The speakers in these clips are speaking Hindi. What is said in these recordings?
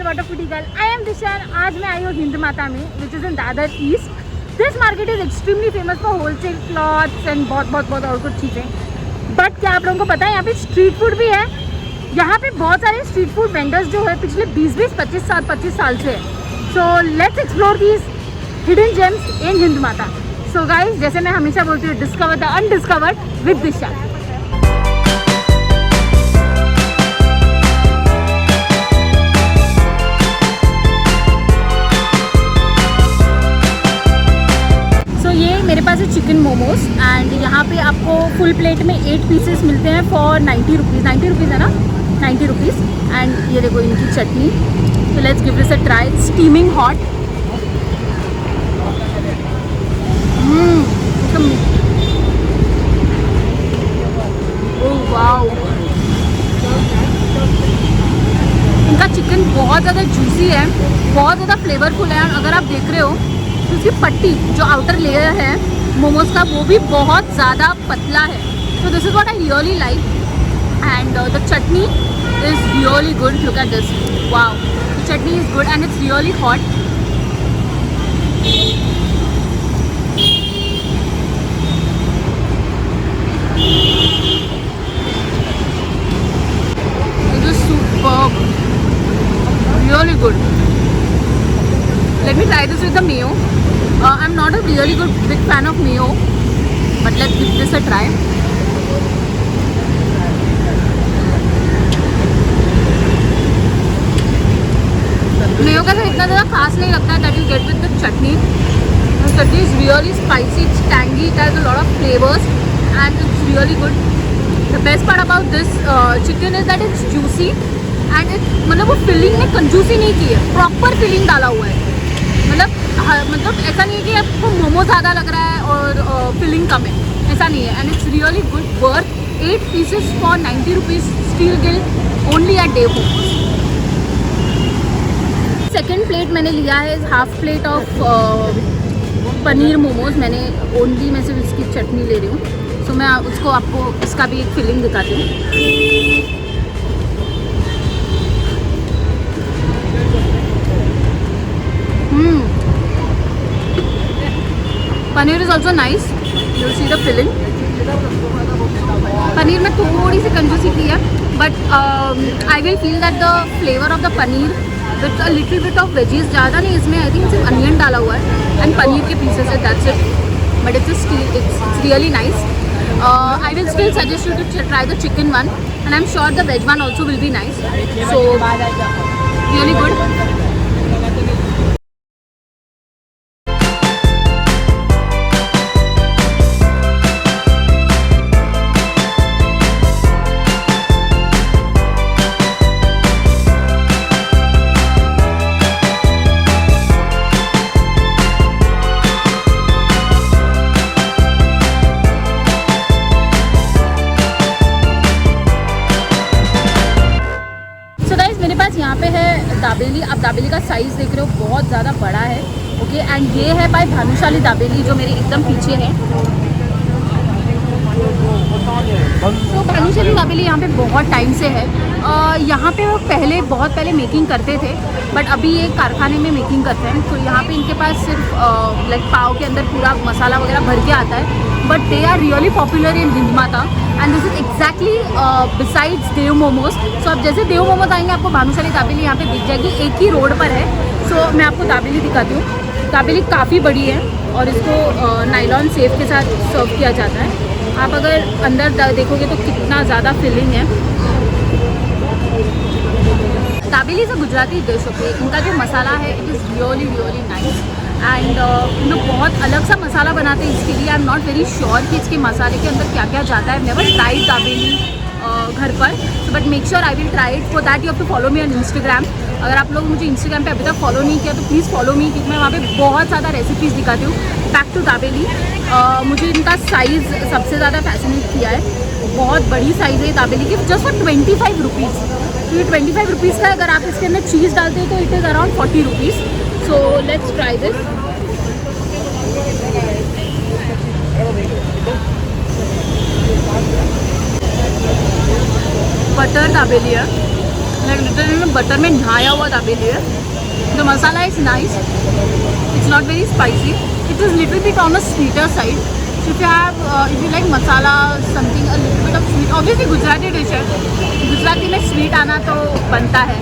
Water foodie girl, I am Disha. आज मैं आई हूँ हिंद माता में, which is in Dadar east. This market is extremely famous for wholesale clothes and बहुत और कुछ चीज़ें। बट क्या आप लोगों को पता है यहाँ पे स्ट्रीट फूड भी है। यहाँ पे बहुत सारे स्ट्रीट फूड वेंडर्स जो है पिछले 20-25 साल से है। So let's explore these hidden gems in Hind Mata. So guys, जैसे मैं हमेशा बोलती हूँ, discover the undiscovered with Disha. ये मेरे पास है चिकन मोमोज एंड यहाँ पे आपको फुल प्लेट में 8 पीसेस मिलते हैं फॉर 90 रुपीज़। 90 रुपीज़ है ना, 90 रुपीज़। एंड ये देखो इनकी चटनी। तो let's give this a try. Steaming hot. Oh wow, इनका चिकन बहुत ज़्यादा जूसी है, बहुत ज़्यादा फ्लेवरफुल है। अगर आप देख रहे हो तो उसकी पट्टी जो आउटर लेयर है मोमोज का, वो भी बहुत ज़्यादा पतला है। तो this is what I really like. And the chutney is really good. Look at this, wow, the chutney is good and it's really hot. It is superb, really good. Let me try this with the mayo. I'm not a really big fan of mayo, but let's give this a try. Mayo का तो इतना ज़्यादा खास नहीं लगता है। That you get with the chutney. The chutney is really spicy, it's tangy, it has a lot of flavors, and it's really good. The best part about this chicken is that it's juicy, and it मतलब वो filling में कंजूसी नहीं की है, proper filling डाला हुआ है। मतलब ऐसा नहीं है कि आपको मोमो ज़्यादा लग रहा है और फिलिंग कम है, ऐसा नहीं है। And it's really good worth 8 pieces for 90 rupees steal deal only at the momos. Second plate मैंने लिया है half plate of paneer momos. मैंने ओनली मैं सिर्फ इसकी चटनी ले रही हूँ। सो मैं उसको आपको इसका भी एक फिलिंग दिखाती हूँ। Paneer is also nice. You see the filling. Paneer में थोड़ी सी कंजूसी की है, but I will feel that the flavour of the paneer with a little bit of veggies. ज़्यादा नहीं इसमें, आई थिंक सिर्फ अनियन डाला हुआ है एंड पनीर के पीसेस है, that's it. But it's really nice. I will still suggest you to try the chicken one and I am sure the veg one also will be nice. So really good. यहाँ पे है दाबेली। आप दाबेली का साइज़ देख रहे हो, बहुत ज़्यादा बड़ा है। ओके, एंड ये है बाय भानुशाली दाबेली जो मेरे एकदम पीछे है। तो भानुशाली दाबेली यहाँ पे बहुत टाइम से है। यहाँ पे वो बहुत पहले मेकिंग करते थे, बट अभी ये कारखाने में मेकिंग करते हैं। तो यहाँ पे इनके पास सिर्फ लाइक पाव के अंदर पूरा मसाला वगैरह भर के आता है, but they are really popular in Hind Mata and this is exactly besides Dev momos. So आप जैसे देव मोमोज आएंगे आपको भानुशाली दाबेली यहाँ पे दिख जाएगी, एक ही रोड पर है। सो मैं आपको दाबेली दिखाती हूँ। दाबेली काफ़ी बड़ी है और इसको नायलॉन सेफ के साथ सर्व किया जाता है। आप अगर अंदर देखोगे तो कितना ज़्यादा फिलिंग है। Dabeli is a Gujarati dish. Okay, इनका जो मसाला है it is really nice and लोग बहुत अलग सा मसाला बनाते हैं इसके लिए। I am not very sure कि इसके मसाले के अंदर क्या क्या जाता है। नेवर ट्राइड दाबेली घर पर, but make sure I will try it. For that you have to follow me on Instagram. अगर आप लोग मुझे इंस्टाग्राम पे अभी तक फॉलो नहीं किया तो प्लीज़ फॉलो मी, क्योंकि मैं वहाँ पे बहुत ज़्यादा रेसिपीज़ दिखाती हूँ। बैक टू दाबेली, मुझे इनका साइज़ सबसे ज़्यादा फैसिनेट किया है। बहुत बड़ी साइज़ है दाबेली की, जस्ट फॉर 25 रुपीज़। तो ये 25 रुपीज़ का अगर आप इसके अंदर चीज़ डालते हो तो it is around 40 rupees. So let's try this. Butter dabeli है, लाइक लिटरली बटर में नहाया हुआ दाबेली है। The masala is nice, it's not very spicy, it is little bit on a sweeter side. So if you have if you like masala something a little bit of sweet, obviously Gujarati dish है, गुजराती में स्वीट आना तो बनता है।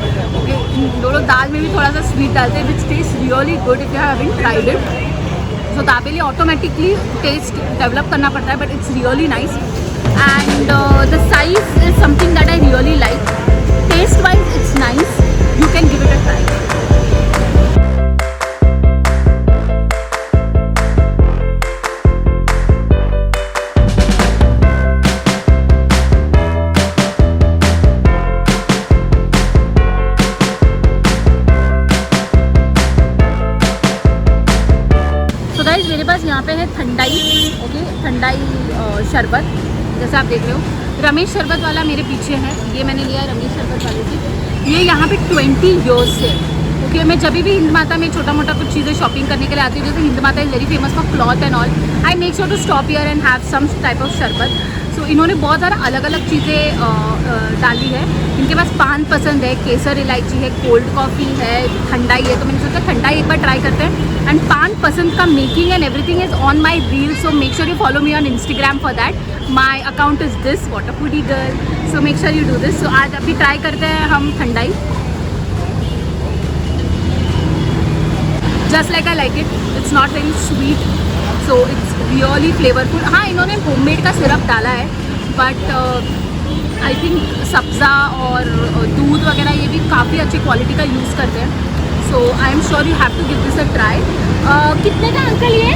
लोग दाल में भी थोड़ा सा स्वीट डालते हैं, which taste really good if you having tried it. So dabeli automatically taste develop करना पड़ता है, but it's really nice and the size is something that I really like. Taste wise it's nice, you can give it a try. मेरे पास यहाँ पे है ठंडाई, ओके, ठंडाई शरबत, जैसे आप देख रहे हो। रमेश शरबत वाला मेरे पीछे है, ये मैंने लिया रमेश शरबत वाले से। ये यहाँ पे 20 ईयर्स से, ओके। मैं जब भी हिंद माता में छोटा मोटा कुछ चीज़ें शॉपिंग करने के लिए आती हूँ, जैसे Hind Mata is very famous for cloth and all, I make sure to stop here and have some type of sharbat. So इन्होंने बहुत सारा अलग अलग चीज़ें डाली है। इनके पास पान पसंद है, केसर इलायची है, कोल्ड कॉफ़ी है, ठंडाई है, तो मैंने सोचा ठंडाई एक बार ट्राई करते हैं। एंड पान पसंद का making and everything is on my reel, so make sure you follow me on Instagram for that. My account is this water foodie girl, so make sure you do this. So आज अभी ट्राई करते हैं हम thandai. Just like I like it, it's not very sweet, so it's really flavourful. हाँ, इन्होंने होममेड का सिरप डाला है, बट आई थिंक सब्ज़ा और दूध वगैरह ये भी काफ़ी अच्छी क्वालिटी का यूज़ करते हैं। So I am sure you have to give this a try. कितने का अंकल ये?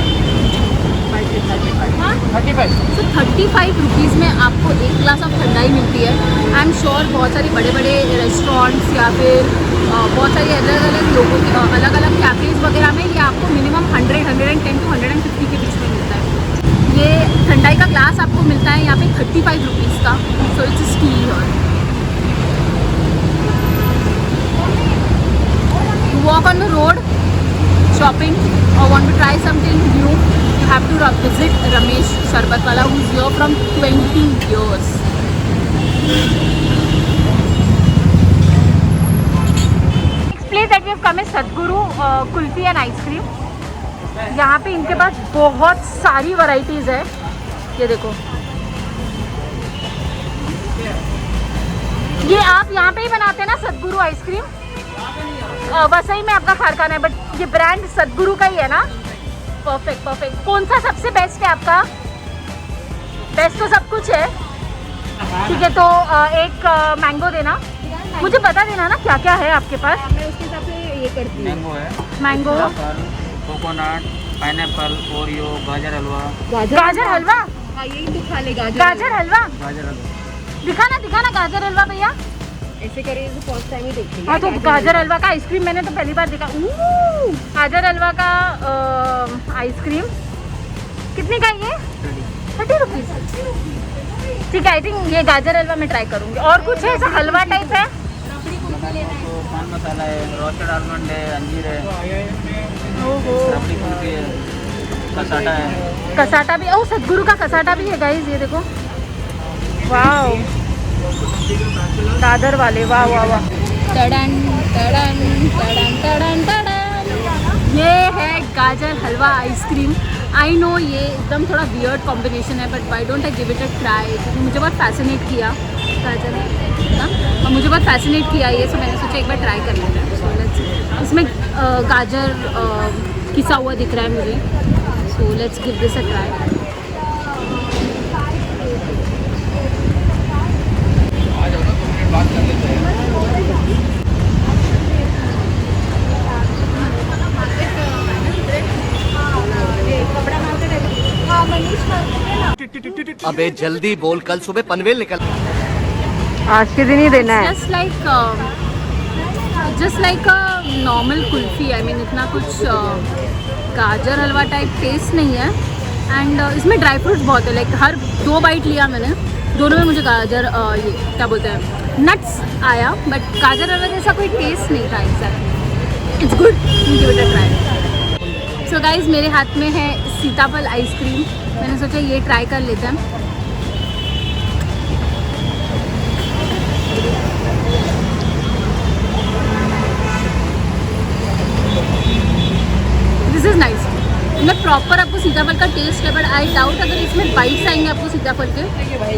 35। सो 35 रुपीज़ में आपको एक ग्लास ऑफ ठंडाई मिलती है। आई एम श्योर बहुत सारे बड़े बड़े रेस्टोरेंट्स या फिर बहुत सारे अलग अलग लोगों के अलग अलग कैफ़ेज़ वगैरह में ये आपको मिनिमम 100, 110 to 150 के बीच में मिलता है। ये ठंडाई का ग्लास आपको मिलता है यहाँ पे 35 रुपीज़ का। So it's steel. Walk on the road, shopping, or want to try something new, you have to visit Ramesh Sharbat wala, who's here from 20 years. Next place that we have come is Sadhguru Kulfi and Ice Cream. यहाँ पे इनके पास बहुत सारी वैरायटीज़ है, ये देखो। ये आप यहाँ पे ही बनाते हैं ना सदगुरु आइसक्रीम? वसई में आपका कारखाना है, बट ये ब्रांड सदगुरु का ही है ना? Perfect perfect. कौन सा सबसे बेस्ट है आपका? बेस्ट तो सब कुछ है, ठीक है। तो एक मैंगो देना, मुझे बता देना ना क्या क्या है आपके पास। मैं उसके हिसाब से ये करती हूँ। मैंगो है, मैंगो, कोकोनट, पाइनएप्पल, ओरियो, गाजर हलवा। गाजर हलवा? हाँ, यही तो खा ले। गाजर हलवा, गाजर हलवा दिखाना गाजर हलवा भैया। ऐसे करिए तो फर्स्ट टाइम ही देखी। हाँ, तो गाजर हलवा का आइसक्रीम मैंने तो पहली बार देखा। गाजर हलवा का आइसक्रीम कितने का ये? 30 रुपीज़। ठीक है, आई थिंक ये गाजर हलवा मैं ट्राई करूँगी। और कुछ है ऐसा हलवा टाइप है? पान मसाला है, रोस्टेड आलमंड है, अंजीर है, कसाटा है। कसाटा भी, ओह सदगुरु का कसाटा भी है गाइस, ये देखो। वाह, दादर वाले, वाह वाह वाह। टडन टडन टडन टडन टडन। ये है गाजर हलवा आइसक्रीम। आई नो ये एकदम थोड़ा वियर्ड कॉम्बिनेशन है, but why don't I give it a try, क्योंकि मुझे बहुत फैसिनेट किया गाजर और मुझे बहुत फैसिनेट किया ये, सो मैंने सोचा एक बार ट्राई कर लेते हैं। सो लेट्स, इसमें गाजर किसा हुआ दिख रहा है मुझे, so let's give this a try. अबे जल्दी बोल, कल सुबह पनवेल निकल। आज के दिन ही देना है। Just like a normal kulfi. I mean इतना कुछ गाजर हलवा टाइप टेस्ट नहीं है। एंड इसमें ड्राई फ्रूट्स बहुत है, लाइक हर 2 बाइट लिया मैंने, दोनों में मुझे गाजर ये क्या बोलते हैं नट्स आया, बट गाजर हलवा जैसा कोई टेस्ट नहीं था exactly. It's good, give it a try. So guys, मेरे हाथ में है सीताफल आइसक्रीम, मैंने सोचा ये ट्राई कर लेते हैं। प्रॉपर आपको सीताफल का टेस्ट है, बट आई डाउट अगर इसमें बाइट्स आएंगे आपको सीताफल के,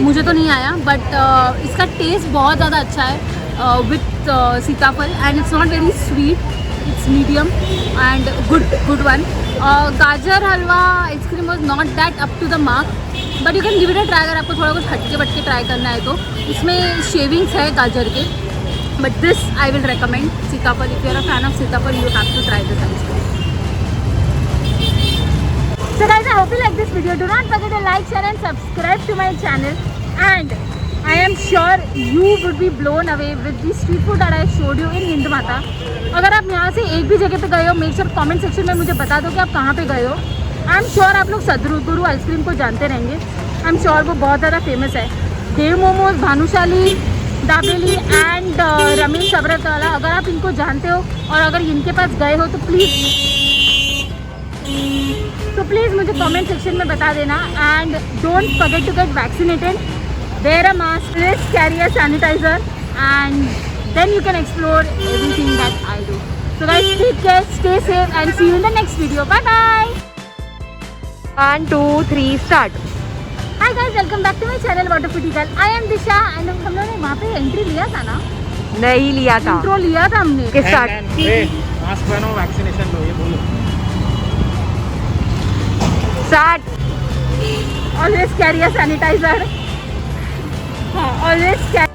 मुझे तो नहीं आया, बट इसका टेस्ट बहुत ज़्यादा अच्छा है with sitaphal, and it's not very sweet, it's medium and good one. Gajar halwa ice cream was not that up to the mark, but you can give it a try अगर आपको थोड़ा कुछ हटके बटके ट्राई करना है तो. इसमें शेविंग्स है गाजर के, but this I will recommend sitaphal. If you are a fan of sitaphal you have to try this ice cream. So guys, I hope you like this video. Do not forget to like, share and subscribe to my channel. And I am sure you would be blown away with the street food that I showed you in Hind माता. अगर आप यहाँ से एक भी जगह पे गए हो, मेक श्योर कमेंट सेक्शन में मुझे बता दो कि आप कहाँ पे गए हो. आई एम श्योर आप लोग सदगुरु आइसक्रीम को जानते रहेंगे. आई एम श्योर वो बहुत ज़्यादा फेमस है. देव मोमोज, भानुशाली, दाबेली एंड रमेश सब्रत वाला, अगर आप इनको जानते हो और अगर इनके पास गए हो तो प्लीज़ मुझे कमेंट सेक्शन में बता देना. And don't forget to get vaccinated, wear a mask, please carry a sanitizer, and then you can explore everything that I do. So guys, take care, stay safe and see you in the next video. Bye bye. 1 2 3 start. Hi guys, welcome back to my channel Water Foodie Girl. I am Disha and हम लोगों ने वहाँ पे एंट्री लिया था ना, नहीं लिया था. इंट्रो लिया था हमने. के स्टार्ट. मास्क पहनो, वैक्सीनेशन लो, ये बोलो. Start. Always carry a sanitizer. हाँ, always carry